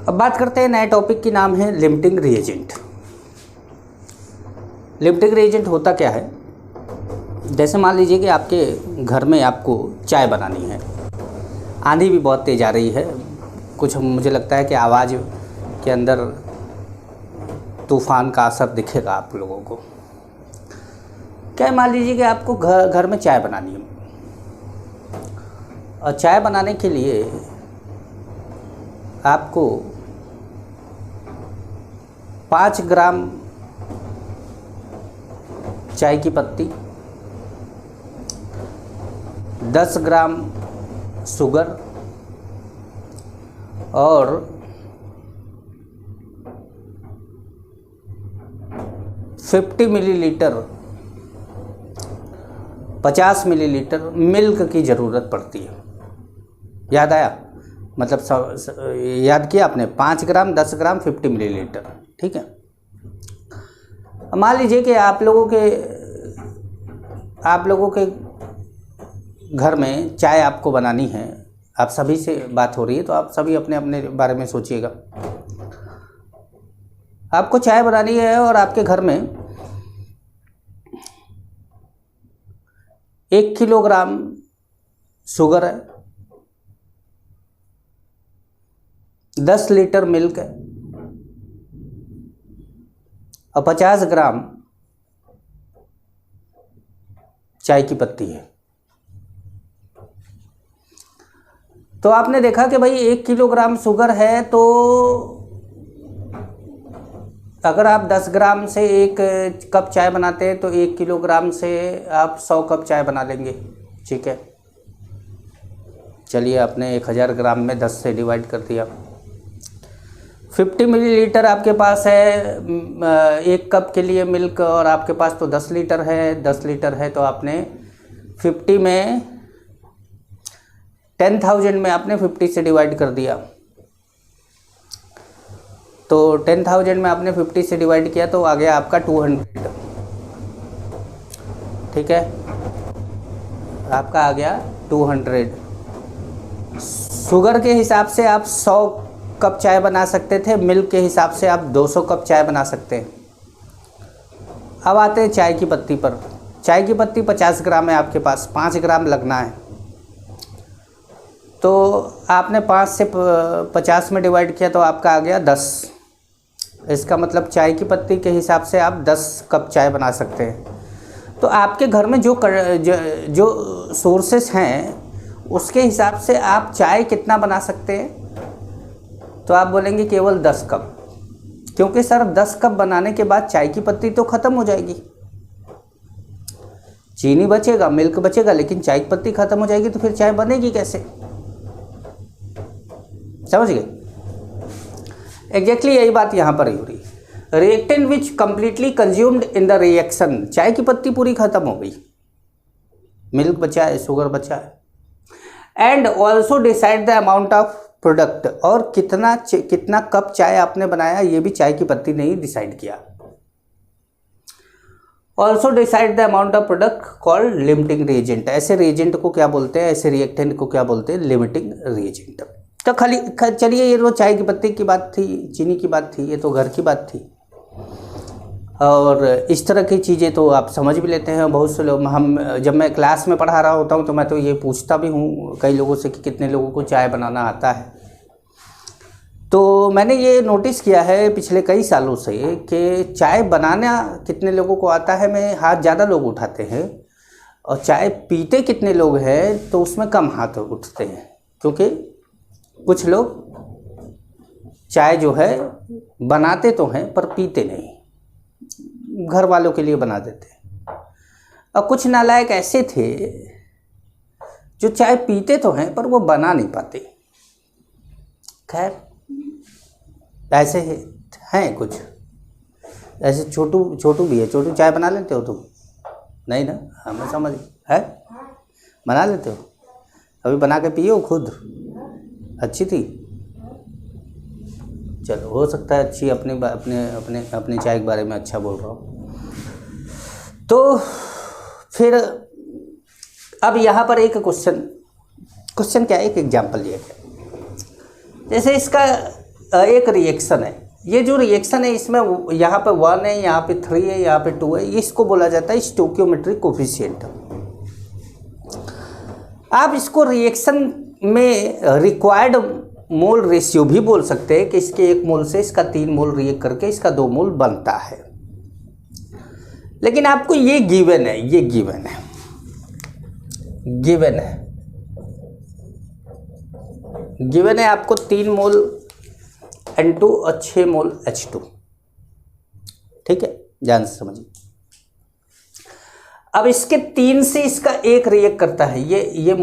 अब बात करते हैं नए टॉपिक की, नाम है लिमिटिंग रिएजेंट। लिमिटिंग रिएजेंट होता क्या है? जैसे मान लीजिए कि आपके घर में आपको चाय बनानी है, आंधी भी बहुत तेज़ आ रही है, कुछ मुझे लगता है कि आवाज़ के अंदर तूफ़ान का असर दिखेगा आप लोगों को। क्या मान लीजिए कि आपको घर में चाय बनानी है, और चाय बनाने के लिए आपको 5 ग्राम चाय की पत्ती, 10 ग्राम शुगर और 50 मिलीलीटर 50 मिलीलीटर मिल्क की ज़रूरत पड़ती है। याद आया? मतलब याद किया आपने? 5 ग्राम, 10 ग्राम, 50 मिलीलीटर, ठीक है। मान लीजिए कि आप लोगों के घर में चाय आपको बनानी है, आप सभी से बात हो रही है तो आप सभी अपने अपने बारे में सोचिएगा। आपको चाय बनानी है और आपके घर में 1 किलोग्राम शुगर है, 10 लीटर मिल्क है और 50 ग्राम चाय की पत्ती है। तो आपने देखा कि भाई 1 किलोग्राम शुगर है, तो अगर आप 10 ग्राम से 1 कप चाय बनाते हैं तो 1 किलोग्राम से आप 100 कप चाय बना लेंगे, ठीक है। चलिए, आपने 1000 ग्राम में 10 से डिवाइड कर दिया। 50 मिलीलीटर आपके पास है 1 कप के लिए मिल्क, और आपके पास तो 10 लीटर है। 10 लीटर है तो आपने 50 में 10,000 में आपने 50 से डिवाइड कर दिया। तो 10,000 में आपने 50 से डिवाइड किया तो आ गया आपका 200, ठीक है। आपका आ गया 200। शुगर के हिसाब से आप 100 कप चाय बना सकते थे, मिल्क के हिसाब से आप 200 कप चाय बना सकते हैं। अब आते हैं चाय की पत्ती पर। चाय की पत्ती 50 ग्राम है आपके पास, 5 ग्राम लगना है। तो आपने 5 से 50 में डिवाइड किया तो आपका आ गया 10। इसका मतलब चाय की पत्ती के हिसाब से आप 10 कप चाय बना सकते हैं। तो आपके घर में जो सोर्सेस हैं उसके हिसाब से आप चाय कितना बना सकते हैं? तो आप बोलेंगे केवल 10 कप, क्योंकि सर 10 कप बनाने के बाद चाय की पत्ती तो ख़त्म हो जाएगी, चीनी बचेगा, मिल्क बचेगा, लेकिन चाय की पत्ती ख़त्म हो जाएगी तो फिर चाय बनेगी कैसे? समझ गए? एग्जैक्टली यही बात यहाँ पर ही हो रही है। Reactant which completely consumed in the reaction, चाय की पत्ती पूरी ख़त्म हो गई, मिल्क बचा है, शुगर बचा है। And also decide the amount of product, और कितना कप चाय आपने बनाया ये भी चाय की पत्ती ने ही डिसाइड किया। Also decide the amount of product called limiting reagent. ऐसे रिएजेंट को क्या बोलते हैं? ऐसे रिएक्टेंट को क्या बोलते हैं? Limiting reagent. तो चलिए, ये तो चाय की पत्ती की बात थी, चीनी की बात थी, ये तो घर की बात थी। और इस तरह की चीज़ें तो आप समझ भी लेते हैं। बहुत से लोग, जब मैं क्लास में पढ़ा रहा होता हूँ तो मैं तो ये पूछता भी हूँ कई लोगों से कि कितने लोगों को चाय बनाना आता है। तो मैंने ये नोटिस किया है पिछले कई सालों से कि चाय बनाना कितने लोगों को आता है में हाथ ज़्यादा लोग उठाते हैं, और चाय पीते कितने लोग हैं तो उसमें कम हाथ उठते हैं, क्योंकि कुछ लोग चाय जो है बनाते तो हैं पर पीते नहीं, घर वालों के लिए बना देते हैं। और कुछ नालायक ऐसे थे जो चाय पीते तो हैं पर वो बना नहीं पाते। खैर, ऐसे हैं कुछ ऐसे। छोटू भी है। छोटू, चाय बना लेते हो तुम? नहीं ना? हमें समझ है, बना लेते हो? अभी बना के पियो खुद, अच्छी थी। चलो, हो सकता है अच्छी, अपने चाय के बारे में अच्छा बोल रहा हूँ। तो फिर अब यहाँ पर एक क्वेश्चन क्या है, एक एग्जाम्पल लिया गया। जैसे इसका एक रिएक्शन है, ये जो रिएक्शन है इसमें यहाँ पे 1 है, यहाँ पे 3 है, यहाँ पे 2 है, इसको बोला जाता है स्टोइकियोमेट्रिक कोफिशिएंट। आप इसको रिएक्शन में रिक्वायर्ड मोल रेशियो भी बोल सकते हैं कि इसके 1 मोल से इसका 3 मोल रिएक्ट करके इसका 2 मोल बनता है। लेकिन आपको ये गिवन है, ये गिवन है आपको 3 मोल N2 और 6 मोल H2। ठीक है, ध्यान से समझिए। अब इसके 3 से इसका 1 रिएक्ट करता है, ये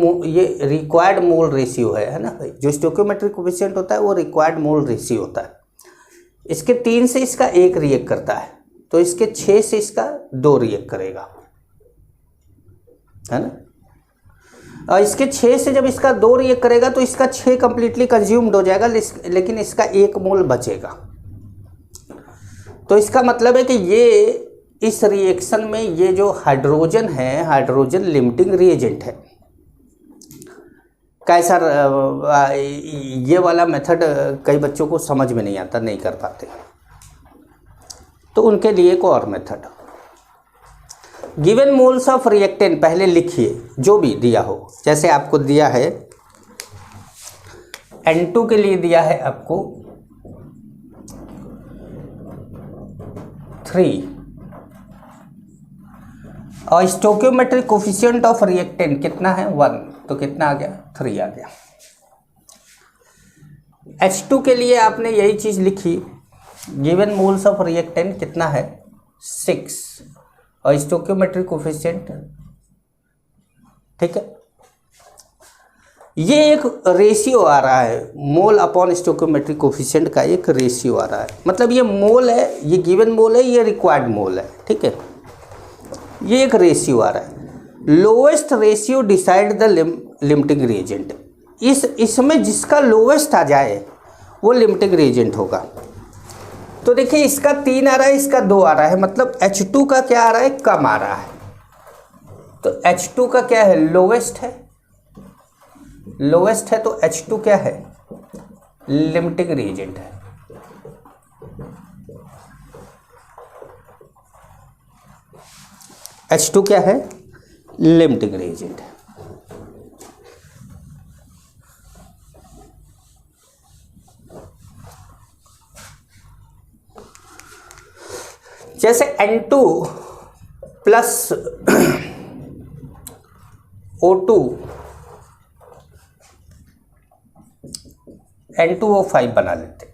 रिक्वायर्ड मोल रेशियो है ना भाई। जो स्टोइकियोमेट्रिक कोफिशिएंट होता है वो रिक्वायर्ड मोल रेशियो होता है। इसके 3 से इसका 1 रिएक्ट करता है, तो इसके 6 से इसका 2 रिएक्ट करेगा, है ना। और इसके 6 से जब इसका 2 रिएक्ट करेगा तो इसका 6 कंप्लीटली कंज्यूम्ड हो जाएगा, लेकिन इसका 1 मोल बचेगा। तो इसका मतलब है कि ये इस रिएक्शन में ये जो हाइड्रोजन है, हाइड्रोजन लिमिटिंग रिएजेंट है। कैसा ये वाला मेथड कई बच्चों को समझ में नहीं आता, नहीं कर पाते, तो उनके लिए एक और method. Given moles of reactant पहले लिखिए, जो भी दिया हो। जैसे आपको दिया है N2 के लिए दिया है आपको 3 और स्टोइकियोमेट्रिक कोफिशिएंट ऑफ रिएक्टेंट कितना है 1, तो कितना आ गया 3 आ गया। H2 के लिए आपने यही चीज लिखी, गिवन मोल्स ऑफ रिएक्टेंट कितना है 6 और स्टोइकियोमेट्रिक कोफिशिएंट। ठीक है, ये एक रेशियो आ रहा है, मोल अपॉन स्टोइकियोमेट्रिक कोफिशिएंट का एक रेशियो आ रहा है। मतलब ये मोल है, ये गिवन मोल है, ये रिक्वायर्ड मोल है। ठीक है, ये एक रेशियो आ रहा है। Lowest ratio decide the limiting reagent. इसमें जिसका लोएस्ट आ जाए वो लिमिटिंग रिएजेंट होगा। तो देखिए इसका 3 आ रहा है, इसका 2 आ रहा है, मतलब H2 का क्या आ रहा है, कम आ रहा है। तो H2 का क्या है, लोवेस्ट है, लोवेस्ट है, तो H2 क्या है, लिमिटिंग रिएजेंट है। H2 क्या है, लिमिटिंग रिएजेंट है। जैसे N2 प्लस O2 N2O5 बना लेते हैं।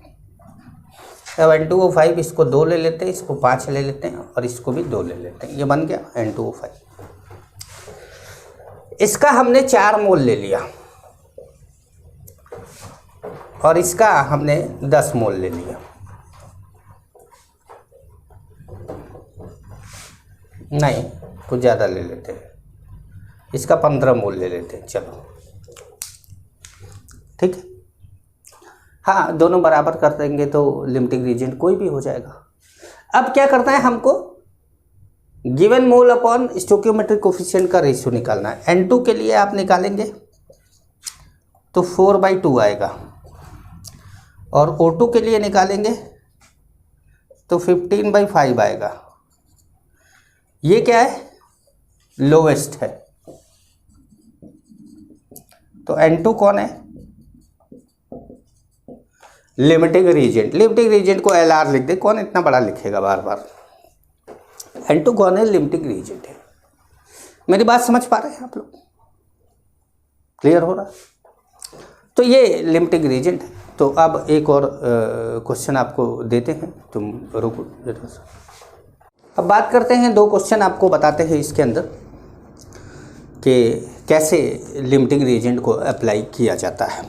अब N2O5 इसको 2 ले लेते हैं, इसको 5 ले लेते हैं और इसको भी 2 ले लेते हैं। ये बन गया N2O5। इसका हमने 4 मोल ले लिया और इसका हमने 10 मोल ले लिया। नहीं, कुछ ज़्यादा ले लेते हैं, इसका 15 मोल ले लेते हैं। चलो ठीक है, हाँ दोनों बराबर कर देंगे तो लिमिटिंग रिएजेंट कोई भी हो जाएगा। अब क्या करना है, हमको given mole upon stoichiometric coefficient का रेशियो निकालना है। N2 के लिए आप निकालेंगे तो 4/2 आएगा और O2 के लिए निकालेंगे तो 15/5 आएगा। ये क्या है, लोवेस्ट है। तो N2 कौन है, लिमिटिंग रिएजेंट। लिमिटिंग रिएजेंट को LR लिख दे, कौन इतना बड़ा लिखेगा बार बार। N2 कौन है, लिमिटिंग रिएजेंट है। मेरी बात समझ पा रहे हैं आप लोग, क्लियर हो रहा। तो ये लिमिटिंग रिएजेंट है। तो अब एक और क्वेश्चन आपको देते हैं, तुम रुको जरा सा। अब बात करते हैं, 2 क्वेश्चन आपको बताते हैं इसके अंदर कि कैसे लिमिटिंग रिएजेंट को अप्लाई किया जाता है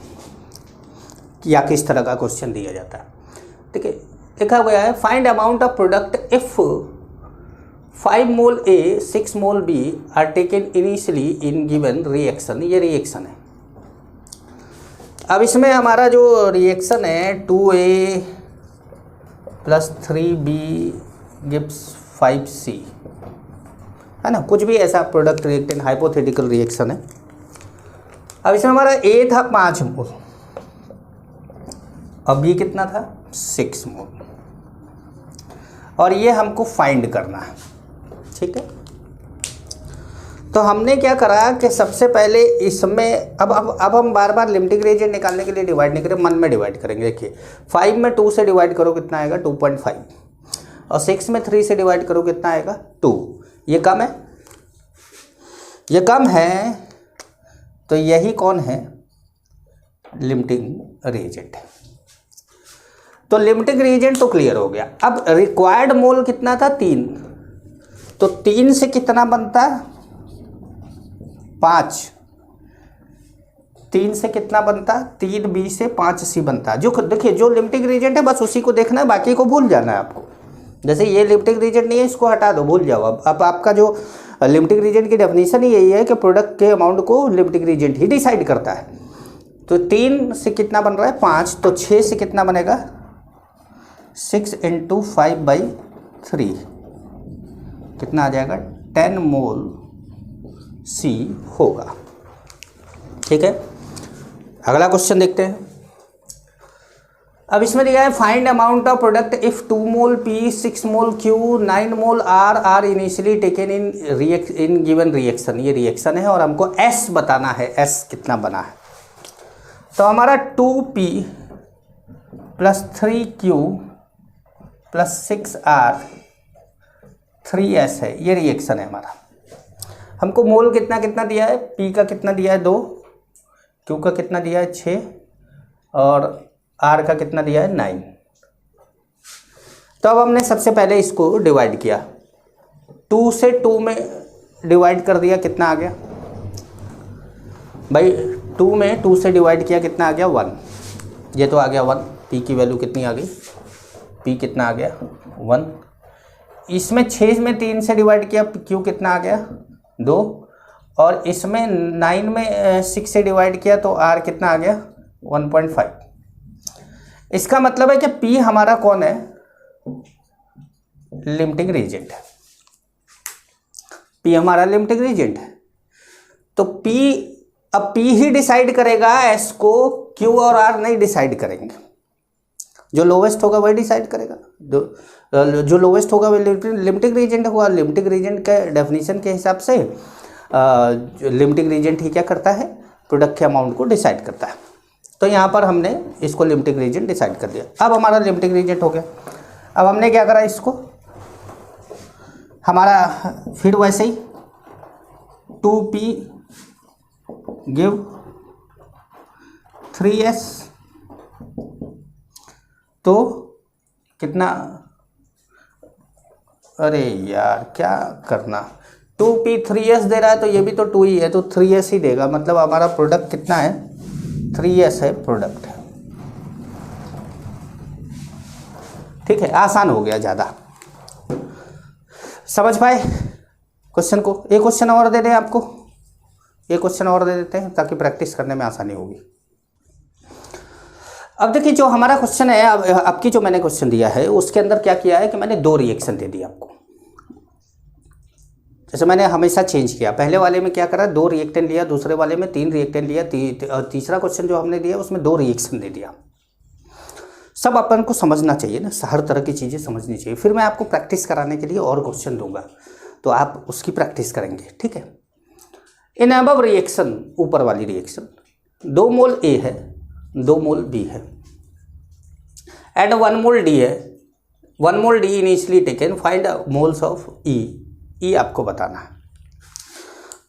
या किस तरह का क्वेश्चन दिया जाता है। ठीक है, लिखा गया है find amount of product if 5 mole A 6 mole B are taken initially in given reaction. ये रिएक्शन है। अब इसमें हमारा जो रिएक्शन है 2A + 3B गिव्स 5C, है ना, कुछ भी ऐसा प्रोडक्ट रिएक्टेंट हाइपोथेटिकल रिएक्शन है। अब इसमें हमारा A था 5 मोल अब ये कितना था 6 मोल, और ये हमको फाइंड करना है। ठीक है, तो हमने क्या करा कि सबसे पहले इसमें अब हम बार बार लिमिटिंग रिएजेंट निकालने के लिए डिवाइड नहीं करें, मन में डिवाइड करेंगे। देखिए 5 में 2 से डिवाइड करो कितना आएगा 2.5, और 6 में 3 से डिवाइड करो कितना आएगा 2। ये कम है, ये कम है, तो यही कौन है लिमिटिंग रिएजेंट है। तो लिमिटिंग रिएजेंट तो क्लियर हो गया। अब रिक्वायर्ड मोल कितना था 3, तो 3 से कितना बनता 5, 3 से कितना बनता 3b से 5c बनता। जो देखिए जो लिमिटिंग रिएजेंट है बस उसी को देखना है, बाकी को भूल जाना है आपको। जैसे ये लिमिटिंग रिएजेंट नहीं है, इसको हटा दो, भूल जाओ। अब आपका जो लिमिटिंग रिएजेंट की डेफिनेशन ही यही है कि प्रोडक्ट के अमाउंट को लिमिटिंग रिएजेंट ही डिसाइड करता है। तो 3 से कितना बन रहा है 5, तो 6 से कितना बनेगा 6 × 5/3 कितना आ जाएगा 10 मोल C होगा। ठीक है, अगला क्वेश्चन देखते हैं। अब इसमें दिया है find amount of product if 2 mole P, 6 mole Q, 9 mole R are initially taken in given reaction. ये रिएक्शन है और हमको S बताना है, S कितना बना है। तो हमारा 2P + 3Q + 6R 3S है, ये रिएक्शन है हमारा। हमको मोल कितना कितना दिया है, P का कितना दिया है 2, Q का कितना दिया है 6, और R का कितना दिया है 9। तो अब हमने सबसे पहले इसको डिवाइड किया, 2 से 2 में डिवाइड कर दिया, कितना आ गया भाई 2 में 2 से डिवाइड किया कितना आ गया 1, ये तो आ गया 1। P की वैल्यू कितनी आ गई, P कितना आ गया 1। इसमें 6 में 3 से डिवाइड किया, Q कितना आ गया 2, और इसमें 9 में 6 से डिवाइड किया तो R कितना आ गया 1.5। इसका मतलब है कि P हमारा कौन है लिमिटिंग रिएजेंट है, P हमारा लिमिटिंग रिएजेंट है। तो अब P ही डिसाइड करेगा S को, Q और R नहीं डिसाइड करेंगे। जो लोवेस्ट होगा वही डिसाइड करेगा, जो लोवेस्ट होगा वही लिमिटिंग रिएजेंट होगा। लिमिटिंग रिएजेंट के डेफिनेशन के हिसाब से लिमिटिंग रिएजेंट ही क्या करता है प्रोडक्ट के अमाउंट को डिसाइड करता है। तो यहाँ पर हमने इसको लिमिटिंग रिएजेंट डिसाइड कर दिया। अब हमारा लिमिटिंग रिएजेंट हो गया। अब हमने क्या करा, इसको हमारा फिर वैसे ही 2P गिव 3S, तो कितना, अरे यार क्या करना, 2P 3S दे रहा है तो ये भी तो 2 ही है, तो 3S ही देगा। मतलब हमारा प्रोडक्ट कितना है 3S है प्रोडक्ट। ठीक है, आसान हो गया, ज़्यादा समझ पाए क्वेश्चन को। एक क्वेश्चन और दे दें आपको, एक क्वेश्चन और दे देते हैं ताकि प्रैक्टिस करने में आसानी होगी। अब देखिए जो हमारा क्वेश्चन है, अब की जो मैंने क्वेश्चन दिया है उसके अंदर क्या किया है कि मैंने 2 रिएक्शन दे दिया आपको। जैसे मैंने हमेशा चेंज किया, पहले वाले में क्या करा 2 रिएक्टेंट लिया, दूसरे वाले में 3 रिएक्टेंट लिया, तीसरा क्वेश्चन जो हमने दिया उसमें 2 रिएक्शन दे दिया। सब अपन को समझना चाहिए ना, हर तरह की चीज़ें समझनी चाहिए। फिर मैं आपको प्रैक्टिस कराने के लिए और क्वेश्चन दूंगा तो आप उसकी प्रैक्टिस करेंगे। ठीक है, इन अबव रिएक्शन, ऊपर वाली रिएक्शन 2 मोल A है, 2 मोल B है, एंड 1 मोल D है, 1 मोल D initially taken, find moles of E आपको बताना है।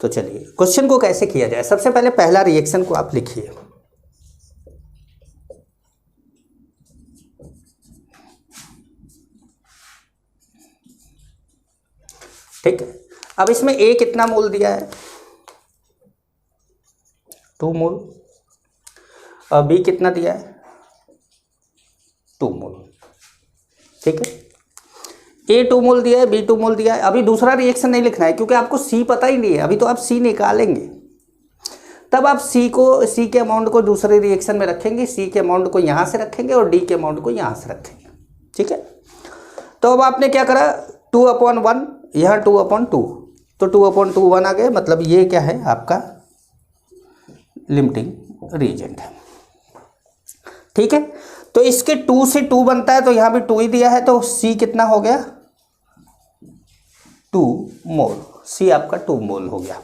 तो चलिए क्वेश्चन को कैसे किया जाए। सबसे पहले पहला रिएक्शन को आप लिखिए। ठीक है, अब इसमें A कितना मोल दिया है 2 मोल, और B कितना दिया है 2 मोल। ठीक है, A 2 मोल दिया है, B 2 मोल दिया है। अभी दूसरा रिएक्शन नहीं लिखना है क्योंकि आपको C पता ही नहीं है। अभी तो आप C निकालेंगे, तब आप C के अमाउंट को दूसरे रिएक्शन में रखेंगे, C के अमाउंट को यहाँ से रखेंगे और D के अमाउंट को यहाँ से रखेंगे। ठीक है, तो अब आपने क्या करा 2/1, यहाँ 2/2, तो 2/2 1 आ गए। मतलब ये क्या है आपका लिमिटिंग रिएजेंट है। ठीक है, तो इसके 2 से 2 बनता है, तो यहाँ भी 2 ही दिया है, तो C कितना हो गया 2 मोल। C आपका 2 मोल हो गया।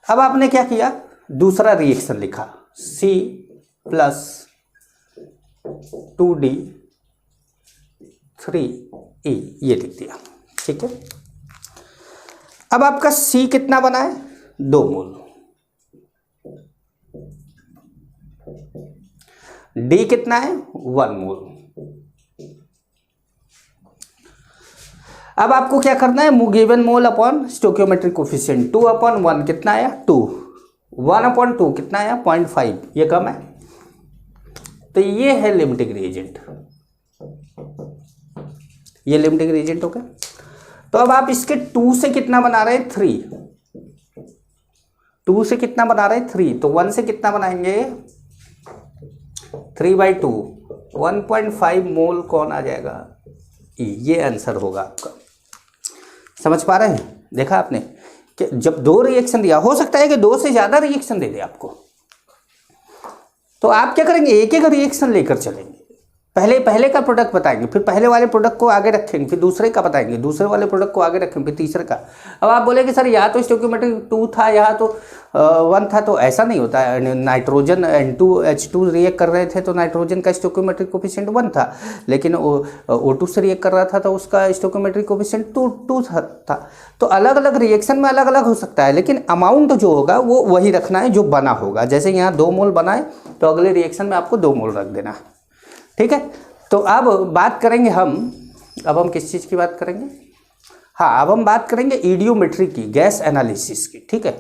अब आपने क्या किया, दूसरा रिएक्शन लिखा C प्लस 2D3E, ये लिख दिया। ठीक है, अब आपका C कितना बना है 2 मोल, D कितना है 1 मोल। अब आपको क्या करना है, given mole upon stoichiometric coefficient 2/1 कितना आया 2, 1/2 कितना आया 0.5, ये कम है, तो ये है लिमिटिंग रिएजेंट, ये लिमिटिंग रिएजेंट हो गया। तो अब आप इसके 2 से कितना बना रहे हैं 3, 2 से कितना बना रहे हैं 3, तो 1 से कितना बनाएंगे 3/2, 1.5 मोल कौन आ जाएगा E, ये आंसर होगा आपका। समझ पा रहे हैं, देखा आपने कि जब 2 रिएक्शन दिया, हो सकता है कि 2 से ज्यादा रिएक्शन दे दे आपको, तो आप क्या करेंगे एक एक रिएक्शन लेकर चलेंगे, पहले का प्रोडक्ट बताएंगे, फिर पहले वाले प्रोडक्ट को आगे रखेंगे, फिर दूसरे का बताएंगे, दूसरे वाले प्रोडक्ट को आगे रखेंगे, फिर तीसरे का। अब आप बोलेंगे सर यहाँ तो स्टोइकियोमेट्रिक 2 था, यहाँ तो 1 था, तो ऐसा नहीं होता है। नाइट्रोजन N2H2 रिएक्ट कर रहे थे तो नाइट्रोजन का स्टोइकियोमेट्रिक कोफिशिएंट 1 था, लेकिन O2 से रिएक्ट कर रहा था तो उसका स्टोइकियोमेट्रिक कोफिशिएंट 2 था। तो अलग अलग रिएक्शन में अलग अलग हो सकता है, लेकिन अमाउंट जो होगा वो वही रखना है जो बना होगा। जैसे यहाँ 2 मोल बना है तो अगले रिएक्शन में आपको 2 मोल रख देना है। ठीक है, तो अब बात करेंगे अब हम किस चीज़ की बात करेंगे, हाँ अब हम बात करेंगे ईडियोमेट्री की, गैस एनालिसिस की। ठीक है,